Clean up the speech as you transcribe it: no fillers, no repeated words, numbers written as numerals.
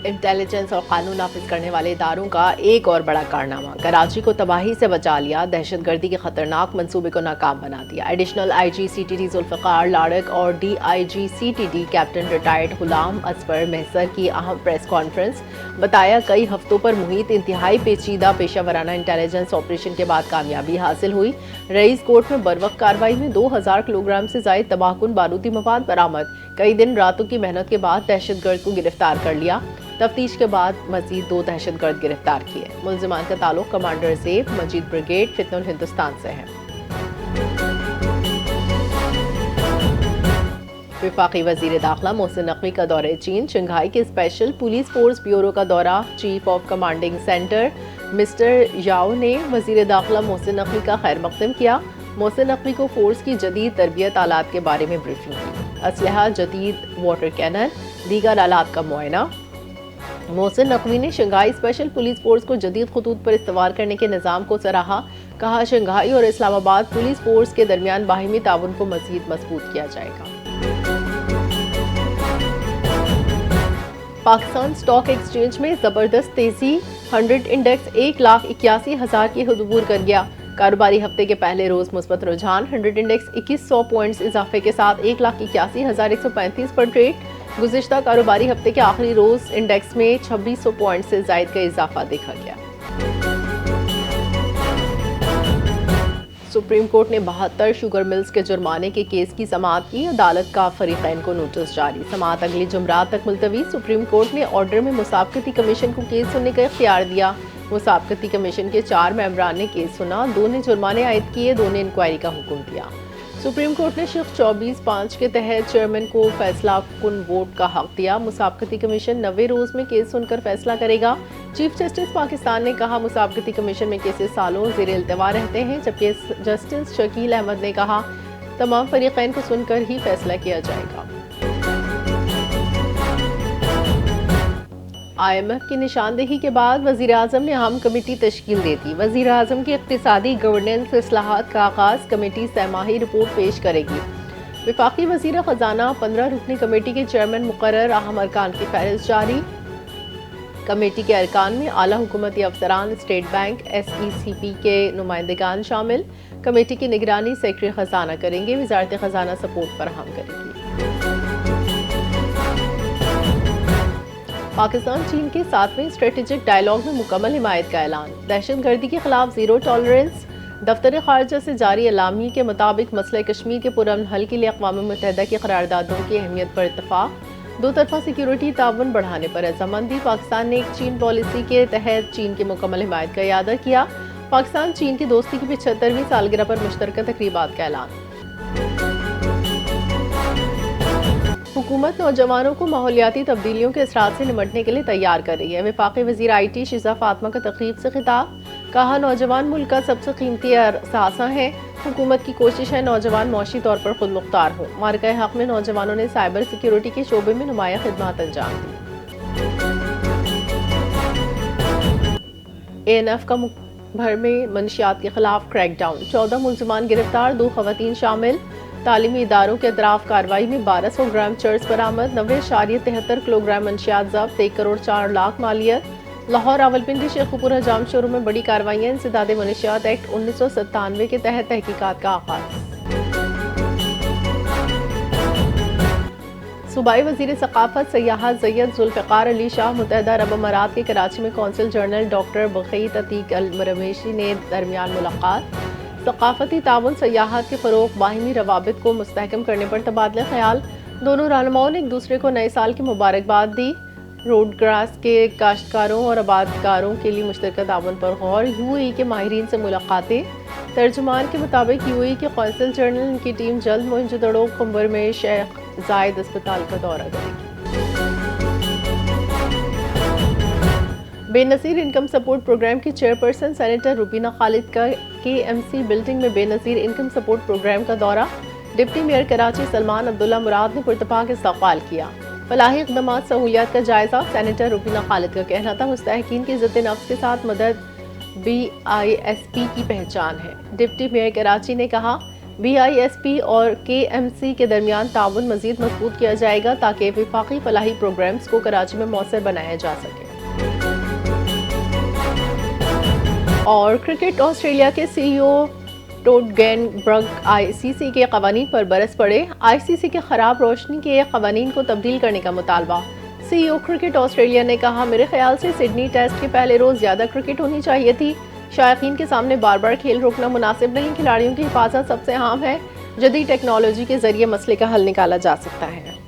Intelligence اور قانون نافذ کرنے والے اداروں کا ایک اور بڑا کارنامہ، کراچی کو تباہی سے بچا لیا، دہشت گردی کے خطرناک منصوبے کو ناکام بنا دیا۔ Additional I G C T D Zulfiqar Larak اور D I G C T D captain retired Ghulam Asfar محسر کی اہم پریس کانفرنس، بتایا کئی ہفتوں پر محیط انتہائی پیچیدہ پیشہ ورانہ انٹیلیجنس آپریشن کے بعد کامیابی حاصل ہوئی۔ رئیس کوٹ میں بروقت کارروائی میں 2000 کلو گرام سے زائد تباہ کن بارودی مواد برآمد، کئی دن راتوں کی محنت کے بعد دہشت گرد کو گرفتار کر لیا۔ تفتیش کے بعد مزید 2 دہشت گرد گرفتار کیے۔ ملزمان کا تعلق کمانڈر زیب مجید بریگیڈ فتن الہندوستان سے ہے۔ وفاقی وزیر داخلہ محسن نقوی کا دورہ چین، شنگھائی کے اسپیشل پولیس فورس بیورو کا دورہ، chief of commanding centre mister یاؤ نے وزیر داخلہ محسن نقوی کا خیر مقدم کیا۔ محسن نقوی کو فورس کی جدید تربیت آلات کے بارے میں بریفنگ کی، اسلحہ، جدید واٹر کینن، دیگر آلات کا معائنہ۔ محسن نقوی نے شنگھائی اسپیشل پولیس فورس کو جدید خطوط پر استوار کرنے کے نظام کو سراہا، کہا شنگھائی اور اسلام آباد پولیس فورس کے درمیان باہمی تعاون کو مزید مضبوط کیا جائے گا۔ پاکستان اسٹاک ایکسچینج میں زبردست تیزی، 100 انڈیکس 1,81,000 کی حد عبور کر گیا۔ کاروباری ہفتے کے پہلے روز مثبت رجحان، 100 انڈیکس 2100 پوائنٹس اضافے کے ساتھ 1,81,135 پر ٹریڈ۔ گزشتہ کاروباری ہفتے کے آخری روز انڈیکس میں 2600 پوائنٹ سے زائد کا اضافہ دیکھا گیا۔ سپریم کورٹ نے 72 شوگر ملز کے جرمانے کے کیس کی سماعت کی، عدالت کا فریقین کو نوٹس جاری، سماعت اگلی جمعرات تک ملتوی۔ سپریم کورٹ نے آرڈر میں مسابقتی کمیشن کو کیس سننے کا اختیار دیا۔ مسابقتی کمیشن کے 4 ممبران نے کیس سنا، 2 نے جرمانے عائد کیے، 2 نے انکوائری کا حکم دیا۔ سپریم کورٹ نے شق 24(5) کے تحت چیئرمین کو فیصلہ کن ووٹ کا حق دیا۔ مسابقتی کمیشن 90 روز میں کیس سن کر فیصلہ کرے گا۔ چیف جسٹس پاکستان نے کہا مسابقتی کمیشن میں کیسز سالوں زیر التوا رہتے ہیں، جبکہ جسٹس شکیل احمد نے کہا تمام فریقین کو سن کر ہی فیصلہ کیا جائے گا۔ آئی ایم ایف کی نشاندہی کے بعد وزیراعظم نے اہم کمیٹی تشکیل دے دی، وزیراعظم کی اقتصادی گورننس اصلاحات کا آغاز، کمیٹی سہ ماہی رپورٹ پیش کرے گی۔ وفاقی وزیر خزانہ 15 رکنی کمیٹی کے چیئرمین مقرر، اہم ارکان کی فہرست جاری۔ کمیٹی کے ارکان میں اعلیٰ حکومتی افسران، اسٹیٹ بینک، ایس ای سی پی کے نمائندگان شامل۔ کمیٹی کی نگرانی سیکرٹری خزانہ کریں گے، وزارت خزانہ سپورٹ فراہم کرے گی۔ پاکستان چین کے 7ویں اسٹریٹجک ڈائیلاگ میں مکمل حمایت کا اعلان، دہشت گردی کے خلاف زیرو ٹالرنس۔ دفتر خارجہ سے جاری اعلامیے کے مطابق مسئلہ کشمیر کے پرامن حل کے لیے اقوام متحدہ کی قراردادوں کی اہمیت پر اتفاق، 2 طرفہ سیکیورٹی تعاون بڑھانے پر رضامندی۔ پاکستان نے ایک چین پالیسی کے تحت چین کی مکمل حمایت کا اعادہ کیا۔ پاکستان چین کی دوستی کی 75ویں سالگرہ پر مشترکہ تقریبات کا اعلان۔ حکومت نوجوانوں کو ماحولیاتی تبدیلیوں کے اثرات سے نمٹنے کے لیے تیار کر رہی ہے۔ وفاقی وزیر آئی ٹی شیزہ فاطمہ کا تقریب سے خطاب، کہا نوجوان ملک کا سب سے قیمتی اثاثہ ہیں، حکومت کی کوشش ہے نوجوان معاشی طور پر خود مختار ہوں۔ مارکہ حق میں نوجوانوں نے سائبر سیکیورٹی کے شعبے میں نمایاں خدمات انجام دی۔ اے این ایف کا ملک بھر میں منشیات کے خلاف کریک ڈاؤن، 14 ملزمان گرفتار، 2 خواتین شامل۔ تعلیمی اداروں کے اطراف کارروائی میں 1200 گرام چرس برآمد، 90.73 کلو گرام منشیات ضبط، 1 کروڑ 4 لاکھ مالیت۔ لاہور راولپنڈی شیخوپور حجام شوروم میں بڑی کارروائیاں، انسداد منشیات ایکٹ 1997 کے تحت تحقیقات کا آغاز۔ صوبائی وزیر ثقافت سیاحت سید ذوالفقار علی شاہ متحدہ عرب امارات کے کراچی میں قونصل جنرل ڈاکٹر بقیت عتیق المرمیشی نے درمیان ملاقات، ثقافتی تعاون، سیاحت کے فروغ، باہمی روابط کو مستحکم کرنے پر تبادلہ خیال۔ دونوں رہنماؤں نے ایک دوسرے کو نئے سال کی مبارکباد دی۔ روڈ گراس کے کاشتکاروں اور آبادکاروں کے لیے مشترکہ تعاون پر غور، یو اے ای کے ماہرین سے ملاقاتیں۔ ترجمان کے مطابق یو اے ای کے قونصل جنرل ان کی ٹیم جلد موہنجودڑو خنبر میں شیخ زائد اسپتال کا دورہ کرے گی۔ بے نظیر انکم سپورٹ پروگرام کی چیئرپرسن سینیٹر روبینہ خالد کا کے ایم سی بلڈنگ میں بے نظیر انکم سپورٹ پروگرام کا دورہ، ڈپٹی میئر کراچی سلمان عبداللہ مراد نے پرتپاک استقبال کیا۔ فلاحی اقدامات سہولیات کا جائزہ، سینیٹر روبینہ خالد کا کہنا تھا مستحقین کی عزت نفس کے ساتھ مدد BISP کی پہچان ہے۔ ڈپٹی میئر کراچی نے کہا BISP اور KMC کے درمیان تعاون مزید مضبوط کیا جائے گا تاکہ وفاقی فلاحی پروگرامز کو کراچی میں مؤثر بنایا جا سکے۔ اور کرکٹ آسٹریلیا کے CEO ٹوڈ گین برگ ICC کے قوانین پر برس پڑے۔ ICC کے خراب روشنی کے قوانین کو تبدیل کرنے کا مطالبہ۔ CEO کرکٹ آسٹریلیا نے کہا، میرے خیال سے سڈنی ٹیسٹ کے پہلے روز زیادہ کرکٹ ہونی چاہیے تھی۔ شائقین کے سامنے بار بار کھیل روکنا مناسب نہیں، کھلاڑیوں کی حفاظت سب سے اہم ہے۔ جدید ٹیکنالوجی کے ذریعے مسئلے کا حل نکالا جا سکتا ہے۔